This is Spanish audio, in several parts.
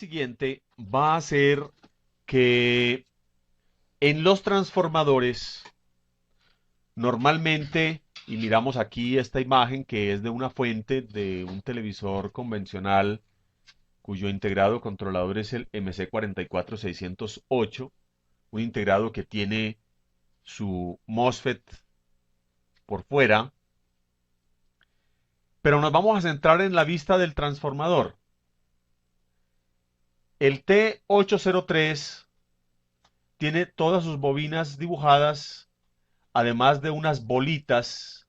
Siguiente va a ser que en los transformadores, normalmente, y miramos aquí esta imagen que es de una fuente de un televisor convencional cuyo integrado controlador es el MC44608, un integrado que tiene su MOSFET por fuera, pero nos vamos a centrar en la vista del transformador. El T803 tiene todas sus bobinas dibujadas, además de unas bolitas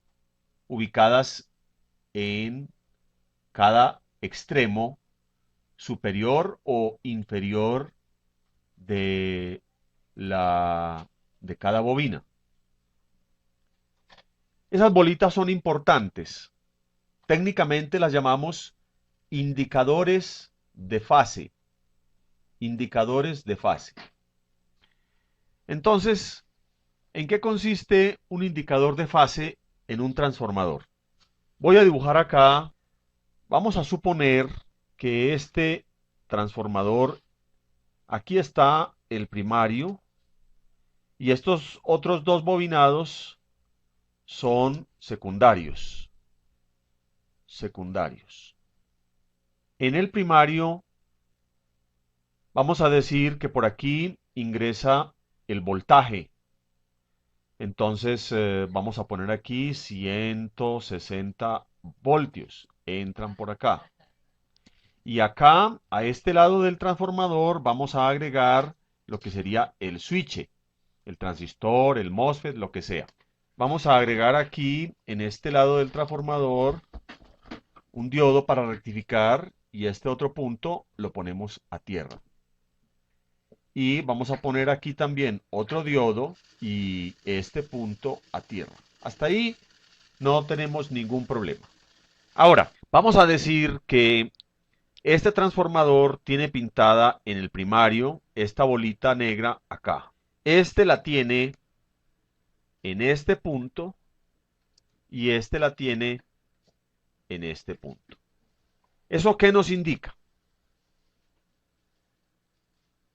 ubicadas en cada extremo superior o inferior de la de cada bobina. Esas bolitas son importantes. Técnicamente las llamamos indicadores de fase. Indicadores de fase. Entonces, ¿en qué consiste un indicador de fase en un transformador? Voy a dibujar acá. Vamos a suponer que este transformador, aquí está el primario y estos otros dos bobinados son secundarios. Secundarios. En el primario vamos a decir que por aquí ingresa el voltaje. Entonces vamos a poner aquí 160 voltios. Entran por acá. Y acá, a este lado del transformador, vamos a agregar lo que sería el switch, el transistor, el MOSFET, lo que sea. Vamos a agregar aquí, en este lado del transformador, un diodo para rectificar y este otro punto lo ponemos a tierra. Y vamos a poner aquí también otro diodo y este punto a tierra. Hasta ahí no tenemos ningún problema. Ahora, vamos a decir que este transformador tiene pintada en el primario esta bolita negra acá. Este la tiene en este punto y este la tiene en este punto. ¿Eso qué nos indica?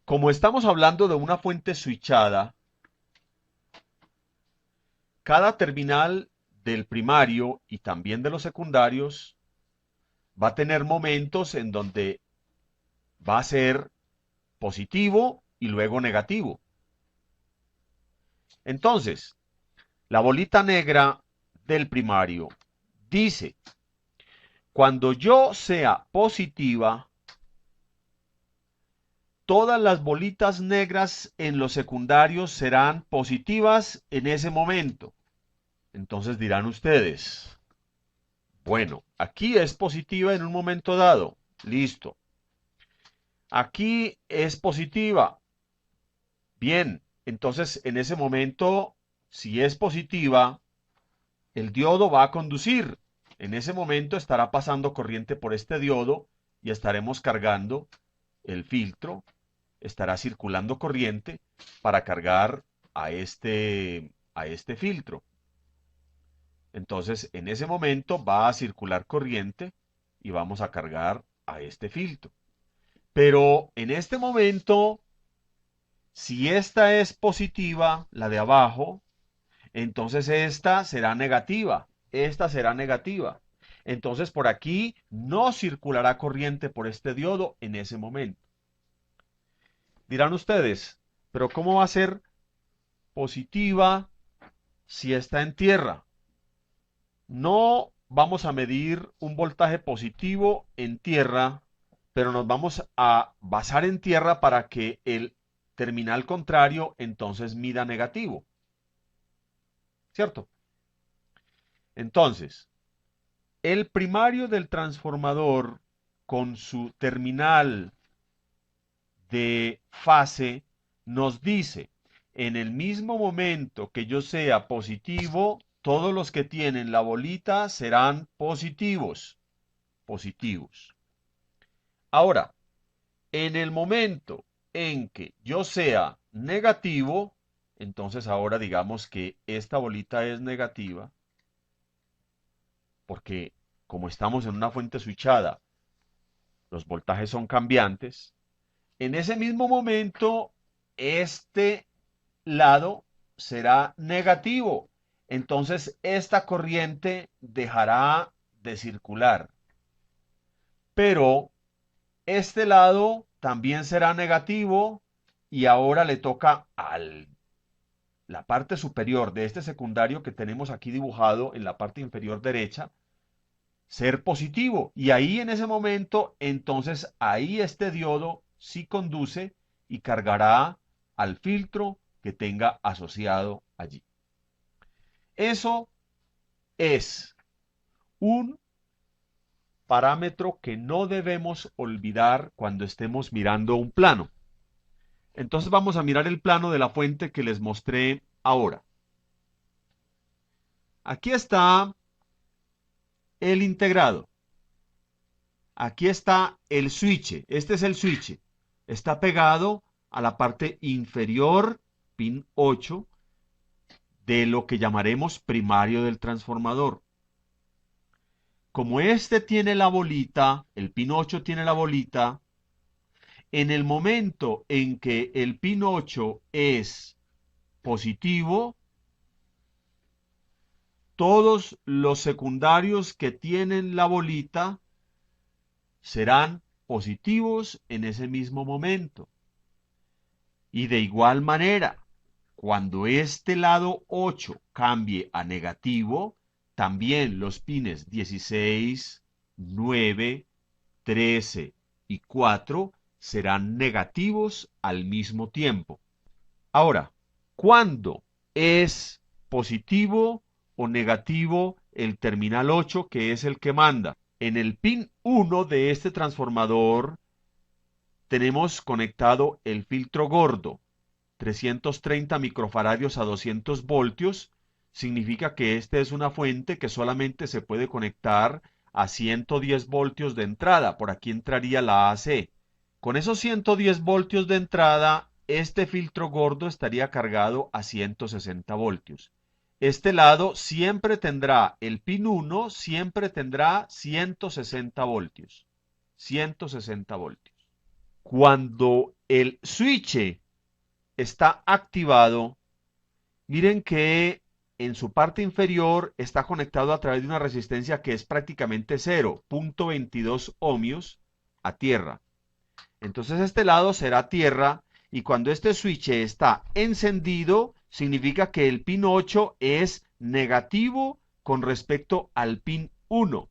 Como estamos hablando de una fuente switchada, cada terminal del primario y también de los secundarios va a tener momentos en donde va a ser positivo y luego negativo. Entonces, la bolita negra del primario dice, cuando yo sea positiva, todas las bolitas negras en los secundarios serán positivas en ese momento. Entonces dirán ustedes, bueno, aquí es positiva en un momento dado. Listo. Aquí es positiva. Bien, entonces en ese momento, si es positiva, el diodo va a conducir. En ese momento estará pasando corriente por este diodo y estaremos cargando el filtro. Estará circulando corriente para cargar a este filtro. Entonces, en ese momento va a circular corriente y vamos a cargar a este filtro. Pero en este momento, si esta es positiva, la de abajo, entonces esta será negativa. Esta será negativa. Entonces por aquí no circulará corriente por este diodo en ese momento. Dirán ustedes, pero ¿cómo va a ser positiva si está en tierra? No vamos a medir un voltaje positivo en tierra, pero nos vamos a basar en tierra para que el terminal contrario entonces mida negativo, ¿cierto? Entonces, el primario del transformador con su terminal de fase nos dice, en el mismo momento que yo sea positivo, todos los que tienen la bolita serán positivos. Positivos. Ahora, en el momento en que yo sea negativo, entonces ahora digamos que esta bolita es negativa, porque como estamos en una fuente switchada, los voltajes son cambiantes. En ese mismo momento, este lado será negativo. Entonces, esta corriente dejará de circular. Pero este lado también será negativo y ahora le toca a la parte superior de este secundario que tenemos aquí dibujado en la parte inferior derecha ser positivo. Y ahí en ese momento, entonces ahí este diodo sí conduce y cargará al filtro que tenga asociado allí. Eso es un parámetro que no debemos olvidar cuando estemos mirando un plano. Entonces vamos a mirar el plano de la fuente que les mostré ahora. Aquí está el integrado. Aquí está el switch. Este es el switch. Está pegado a la parte inferior, pin 8, de lo que llamaremos primario del transformador. Como este tiene la bolita, el pin 8 tiene la bolita, en el momento en que el pin 8 es positivo, todos los secundarios que tienen la bolita serán positivos en ese mismo momento. Y de igual manera, cuando este lado 8 cambie a negativo, también los pines 16, 9, 13 y 4 serán negativos al mismo tiempo. Ahora, ¿cuándo es positivo o negativo el terminal 8, que es el que manda? En el pin 1 de este transformador tenemos conectado el filtro gordo, 330 microfaradios a 200 voltios. Significa que esta es una fuente que solamente se puede conectar a 110 voltios de entrada. Por aquí entraría la AC. Con esos 110 voltios de entrada, este filtro gordo estaría cargado a 160 voltios. Este lado siempre tendrá, el pin 1 siempre tendrá 160 voltios. 160 voltios. Cuando el switch está activado, miren que en su parte inferior está conectado a través de una resistencia que es prácticamente 0.22 ohmios a tierra. Entonces este lado será tierra y cuando este switch está encendido, significa que el pin 8 es negativo con respecto al pin 1.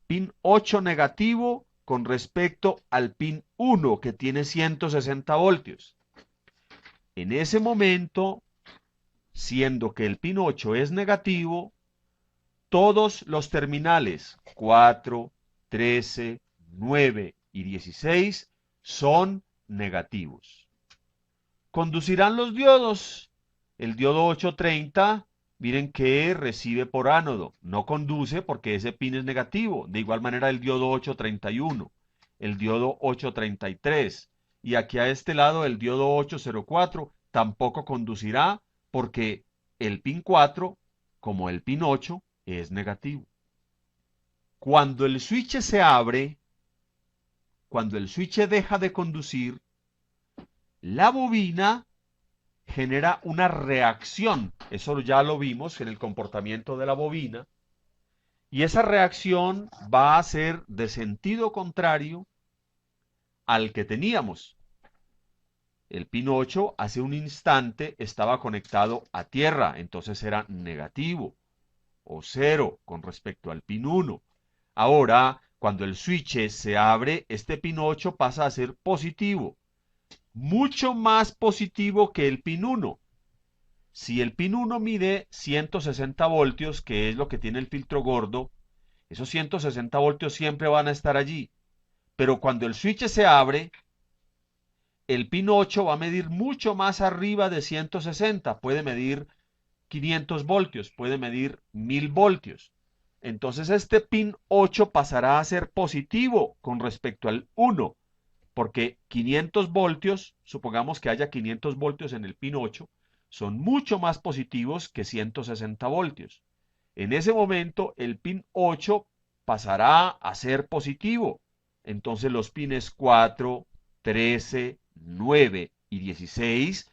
Pin 8 negativo con respecto al pin 1 que tiene 160 voltios. En ese momento, siendo que el pin 8 es negativo, todos los terminales 4, 13, 9 y 16 son negativos. Conducirán los diodos. El diodo 830, miren que recibe por ánodo. No conduce porque ese pin es negativo. De igual manera el diodo 831, el diodo 833. Y aquí a este lado el diodo 804 tampoco conducirá porque el pin 4, como el pin 8, es negativo. Cuando el switch se abre, cuando el switch deja de conducir, la bobina genera una reacción. Eso ya lo vimos en el comportamiento de la bobina. Y esa reacción va a ser de sentido contrario al que teníamos. El pin 8 hace un instante estaba conectado a tierra, entonces era negativo o 0 con respecto al pin 1. Ahora, cuando el switch se abre, este pin 8 pasa a ser positivo, mucho más positivo que el pin 1. Si el pin 1 mide 160 voltios, que es lo que tiene el filtro gordo, esos 160 voltios siempre van a estar allí. Pero cuando el switch se abre, el pin 8 va a medir mucho más arriba de 160. Puede medir 500 voltios, puede medir 1000 voltios. Entonces este pin 8 pasará a ser positivo con respecto al 1, porque 500 voltios, supongamos que haya 500 voltios en el pin 8, son mucho más positivos que 160 voltios. En ese momento el pin 8 pasará a ser positivo. Entonces los pines 4, 13, 9 y 16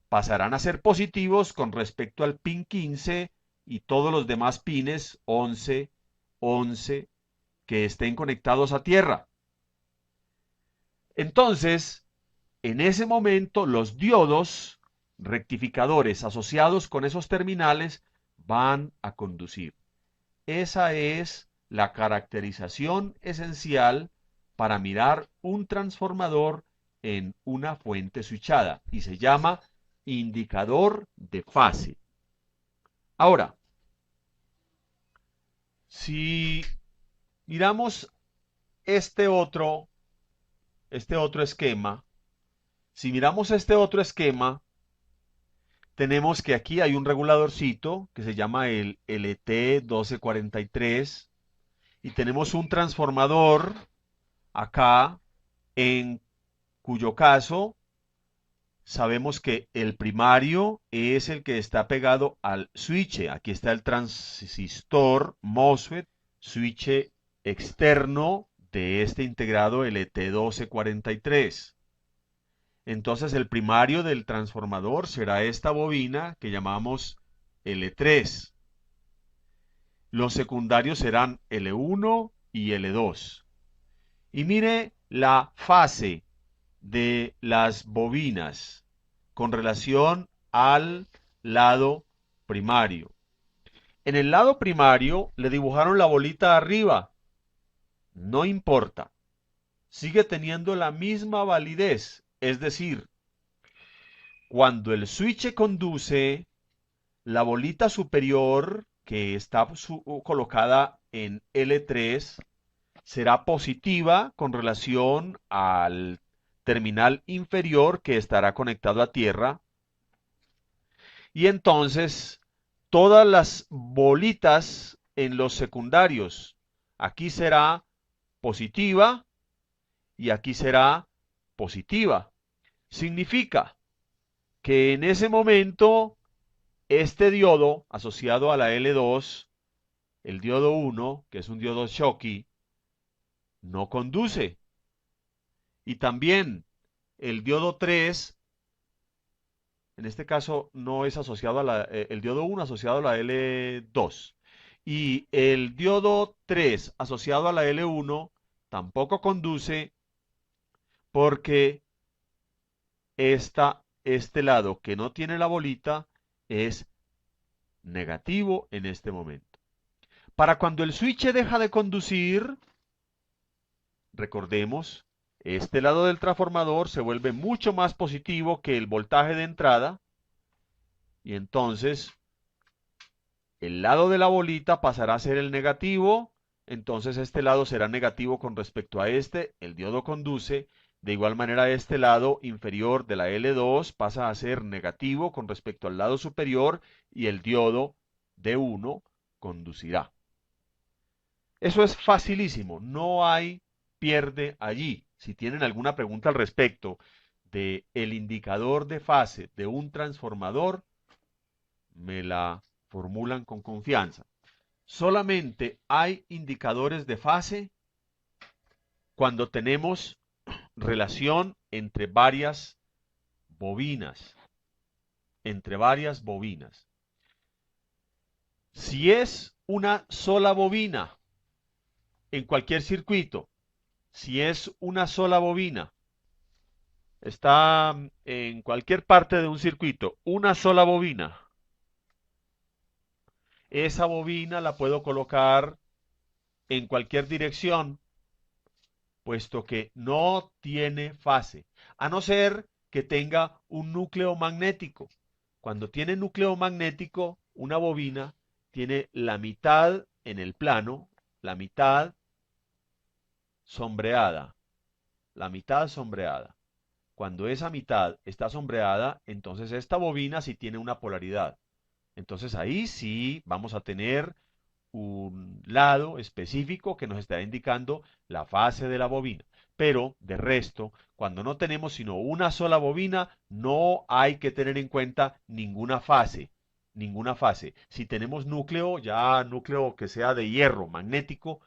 pasarán a ser positivos con respecto al pin 15 y todos los demás pines 11, 11 que estén conectados a tierra. Entonces, en ese momento, los diodos rectificadores asociados con esos terminales van a conducir. Esa es la caracterización esencial para mirar un transformador en una fuente switchada y se llama indicador de fase. Ahora, si miramos este otro esquema, si miramos este otro esquema, tenemos que aquí hay un reguladorcito que se llama el LT1243 y tenemos un transformador acá en cuyo caso sabemos que el primario es el que está pegado al switch. Aquí está el transistor MOSFET, switch externo de este integrado LT1243. Entonces el primario del transformador será esta bobina que llamamos L3. Los secundarios serán L1 y L2. Y mire la fase de las bobinas con relación al lado primario. En el lado primario le dibujaron la bolita arriba. No importa. Sigue teniendo la misma validez. Es decir, cuando el switch conduce, la bolita superior que está colocada en L3 será positiva con relación al terminal inferior que estará conectado a tierra. Y entonces todas las bolitas en los secundarios, aquí será positiva y aquí será positiva. Significa que en ese momento este diodo asociado a la L2, el diodo 1, que es un diodo Schottky, no conduce. Y también el diodo 3, en este caso no es asociado a el diodo 1 asociado a la L2. Y el diodo 3 asociado a la L1 tampoco conduce porque este lado que no tiene la bolita es negativo en este momento. Para cuando el switch deja de conducir, recordemos, este lado del transformador se vuelve mucho más positivo que el voltaje de entrada y entonces el lado de la bolita pasará a ser el negativo, entonces este lado será negativo con respecto a este, el diodo conduce, de igual manera este lado inferior de la L2 pasa a ser negativo con respecto al lado superior y el diodo D1 conducirá. Eso es facilísimo, no hay pierde allí. Si tienen alguna pregunta al respecto de el indicador de fase de un transformador, me la formulan con confianza. Solamente hay indicadores de fase cuando tenemos relación entre varias bobinas. Entre varias bobinas. Si es una sola bobina en cualquier circuito, si es una sola bobina, está en cualquier parte de un circuito, una sola bobina, esa bobina la puedo colocar en cualquier dirección, puesto que no tiene fase, a no ser que tenga un núcleo magnético. Cuando tiene núcleo magnético, una bobina tiene la mitad en el plano, la mitad sombreada, la mitad sombreada. Cuando esa mitad está sombreada, entonces esta bobina sí tiene una polaridad. Entonces ahí sí vamos a tener un lado específico que nos está indicando la fase de la bobina. Pero de resto, cuando no tenemos sino una sola bobina, no hay que tener en cuenta ninguna fase. Ninguna fase. Si tenemos núcleo, ya núcleo que sea de hierro magnético,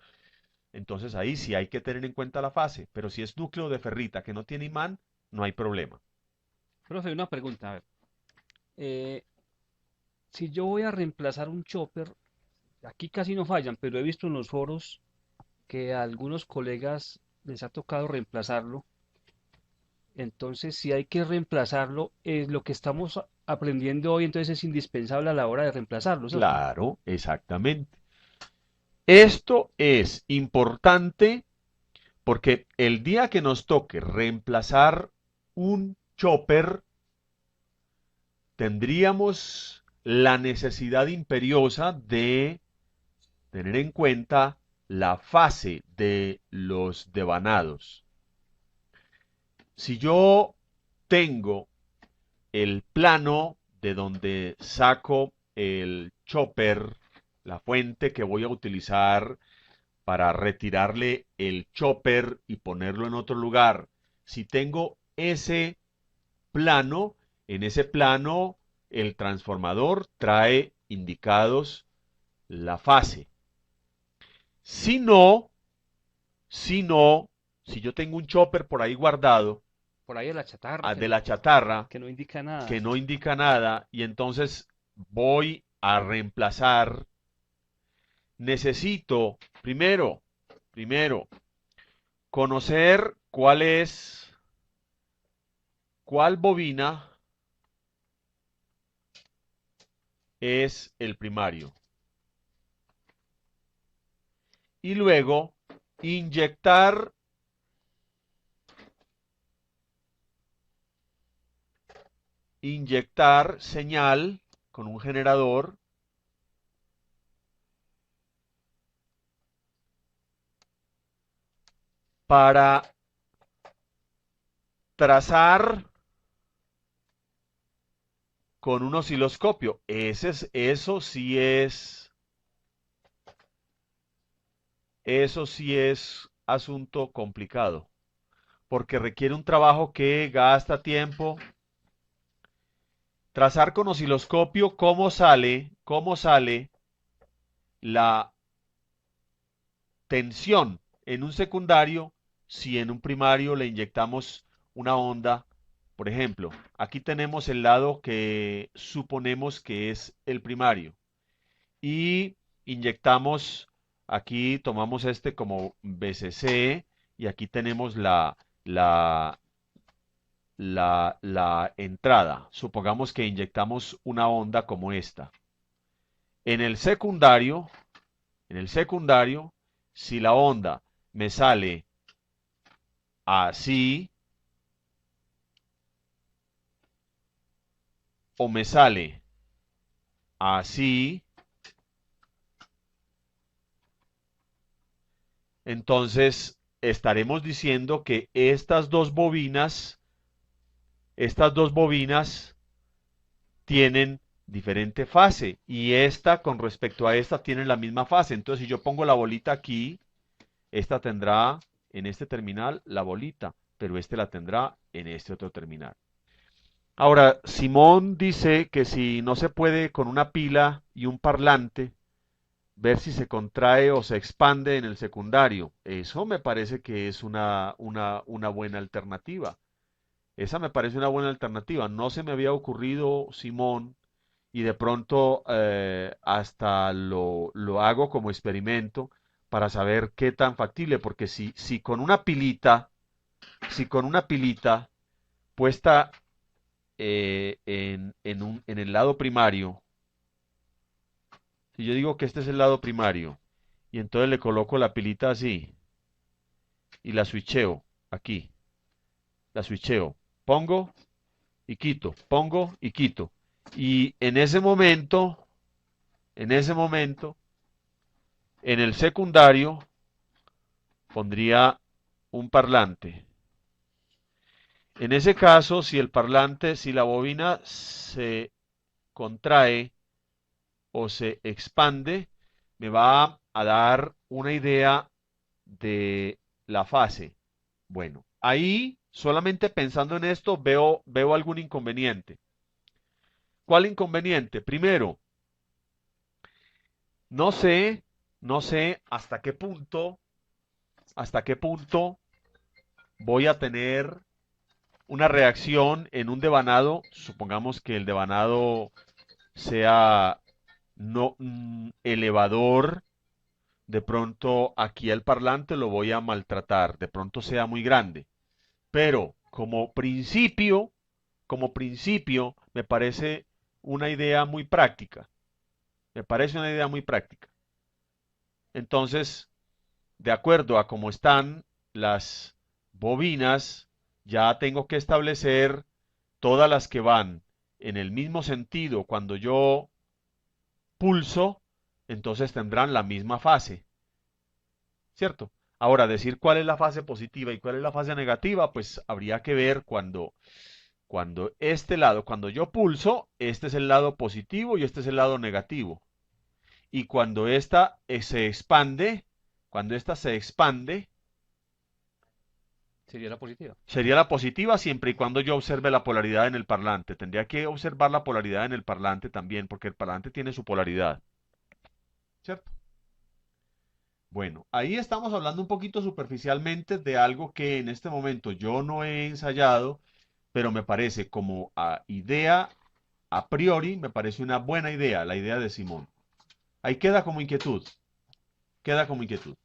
Entonces ahí sí hay que tener en cuenta la fase, pero si es núcleo de ferrita que no tiene imán, no hay problema. Profe, una pregunta, a ver. Eh, si yo voy a reemplazar un chopper, aquí casi no fallan, pero he visto en los foros que a algunos colegas les ha tocado reemplazarlo. Entonces, si hay que reemplazarlo, lo que estamos aprendiendo hoy, entonces es indispensable a la hora de reemplazarlo, ¿cierto? Claro, exactamente. Esto es importante porque el día que nos toque reemplazar un chopper, tendríamos la necesidad imperiosa de tener en cuenta la fase de los devanados. Si yo tengo el plano de donde saco el chopper, la fuente que voy a utilizar para retirarle el chopper y ponerlo en otro lugar, si tengo ese plano, en ese plano el transformador trae indicados la fase. Si no, si no, si yo tengo un chopper por ahí guardado Por ahí de la chatarra, de la chatarra que no indica nada. que no indica nada y entonces voy a reemplazar, necesito primero conocer cuál bobina es el primario y luego inyectar señal con un generador para trazar con un osciloscopio. Eso sí es asunto complicado, porque requiere un trabajo que gasta tiempo. Trazar con osciloscopio cómo sale la tensión en un secundario si en un primario le inyectamos una onda. Por ejemplo, aquí tenemos el lado que suponemos que es el primario y inyectamos, aquí tomamos este como BCC y aquí tenemos la, la entrada. Supongamos que inyectamos una onda como esta. En el secundario, en el secundario, si la onda me sale así o me sale así, entonces estaremos diciendo que estas dos bobinas tienen diferente fase y esta con respecto a esta tienen la misma fase. Entonces, si yo pongo la bolita aquí, esta tendrá en este terminal la bolita, pero este la tendrá en este otro terminal. Ahora, Simón dice que si no se puede con una pila y un parlante, ver si se contrae o se expande en el secundario. Eso me parece que es una buena alternativa. Esa me parece una buena alternativa. No se me había ocurrido, Simón, y de pronto hasta lo hago como experimento para saber qué tan factible, porque si con una pilita, si con una pilita puesta en el lado primario, si yo digo que este es el lado primario, y entonces le coloco la pilita así, y la switcheo aquí, la switcheo, pongo y quito, pongo y quito. Y en ese momento, en el secundario, pondría un parlante. En ese caso, si el parlante, si la bobina se contrae o se expande, me va a dar una idea de la fase. Bueno, ahí solamente pensando en esto veo algún inconveniente. ¿Cuál inconveniente? Primero, no sé, no sé hasta qué punto hasta qué punto voy a tener una reacción en un devanado. Supongamos que el devanado sea no elevador. De pronto aquí el parlante lo voy a maltratar, de pronto sea muy grande. Pero como principio, me parece una idea muy práctica. Me parece una idea muy práctica. Entonces, de acuerdo a cómo están las bobinas, ya tengo que establecer todas las que van en el mismo sentido cuando yo pulso, entonces tendrán la misma fase, ¿cierto? Ahora, decir cuál es la fase positiva y cuál es la fase negativa, pues habría que ver cuando este lado, cuando yo pulso, este es el lado positivo y este es el lado negativo. Y cuando esta cuando esta se expande, Sería la positiva. sería la positiva siempre y cuando yo observe la polaridad en el parlante. Tendría que observar la polaridad en el parlante también, porque el parlante tiene su polaridad, ¿cierto? Bueno, ahí estamos hablando un poquito superficialmente de algo que en este momento yo no he ensayado, pero me parece como idea a priori, me parece una buena idea, la idea de Simón. Ahí queda como inquietud, queda como inquietud.